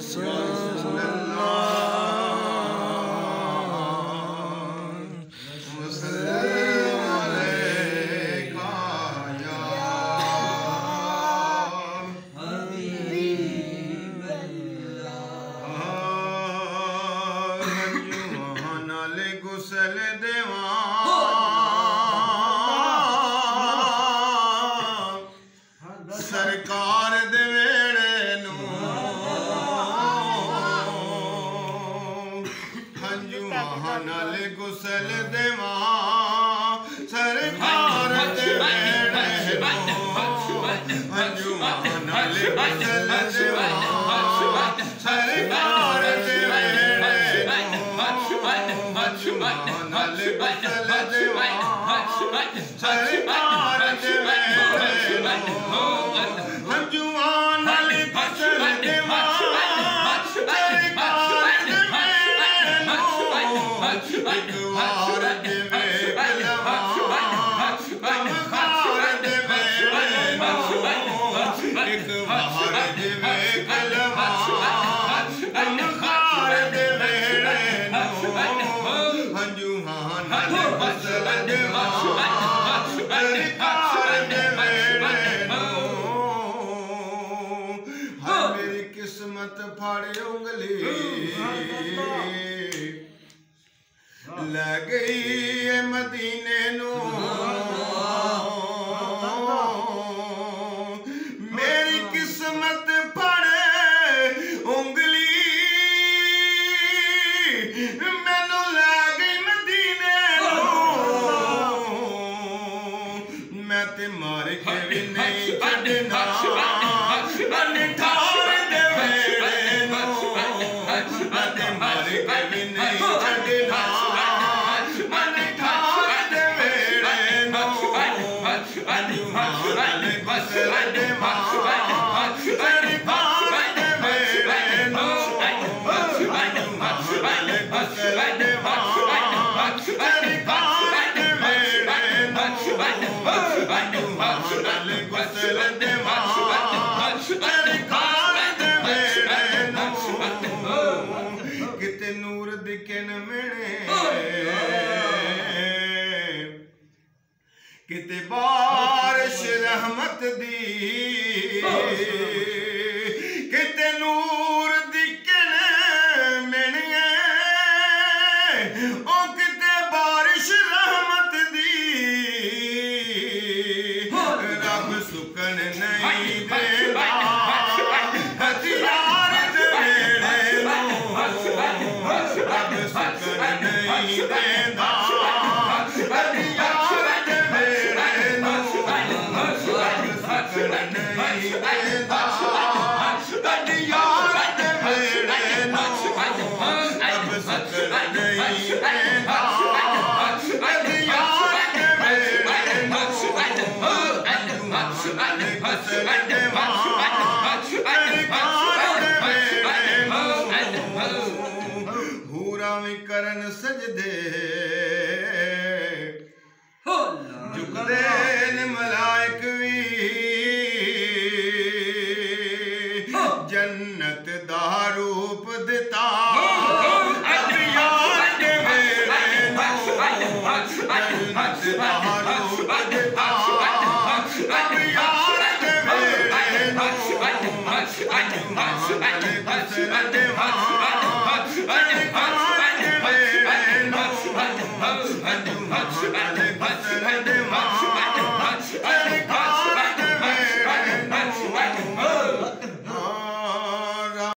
रसूल गुसल देवा सरकार दे वेड़े नू हंजुआ नाल गुसल देवा सरकार दे वेड़े नू हंजुआ नाल गुसल देवा सरकार दे वेड़े नू हंजुआ नाल गुसल देवा सरकार दे वेड़े नू हंजुआ नाल गुसल देवा सरकार दे वेड़े नू एक वार दे कलमा गमखार दे वेड़े नू एक वार दे कलमा गमखार दे वेड़े नू हंजुआ नाल गुसल देवा सरकार दे वेड़े नू हाय मेरी किस्मत फाड़े उंगली ले गई है मदीने नू मेरी किस्मत फाड़े उंगली मैनू ले गई मदीने नू मैं ते मार के भी नहीं छड्डना ठार दे वेड़े नू मैं ते मार के भी नहीं छड्डना ठार दे वेड़े नू हंजुआ नाल गुसल देवा सरकार दे वेड़े नू हंजुआ नाल गुसल देवा सरकार दे वेड़े नू हंजुआ नाल गुसल देवा सरकार दे वेड़े नू किते नूर दिखे न मिले किते बारिश रहमत दी किते नूर दिखे न मिले ओ किते बारिश रहमत दी रब सुकन नहीं देता हथियार दे वेड़े नू रब सुकन नहीं देता हथियार दे वेड़े नू रब सुकन नहीं देता हथियार दे वेड़े नू रब सुकन नहीं देता हथियार दे वेड़े नू हंजुआ नाल गुसल देवा सरकार दे वेड़े नू हूरा भी करन सजदे झुकदे न मलाइक भी जन्नत दा रूप दिता हथियार दे वेड़े नू जन्नत दा रूप दिता हथियार दे वेड़े नू हंजुआ नाल गुसल देवा सरकार दे वेड़े नू हंजुआ नाल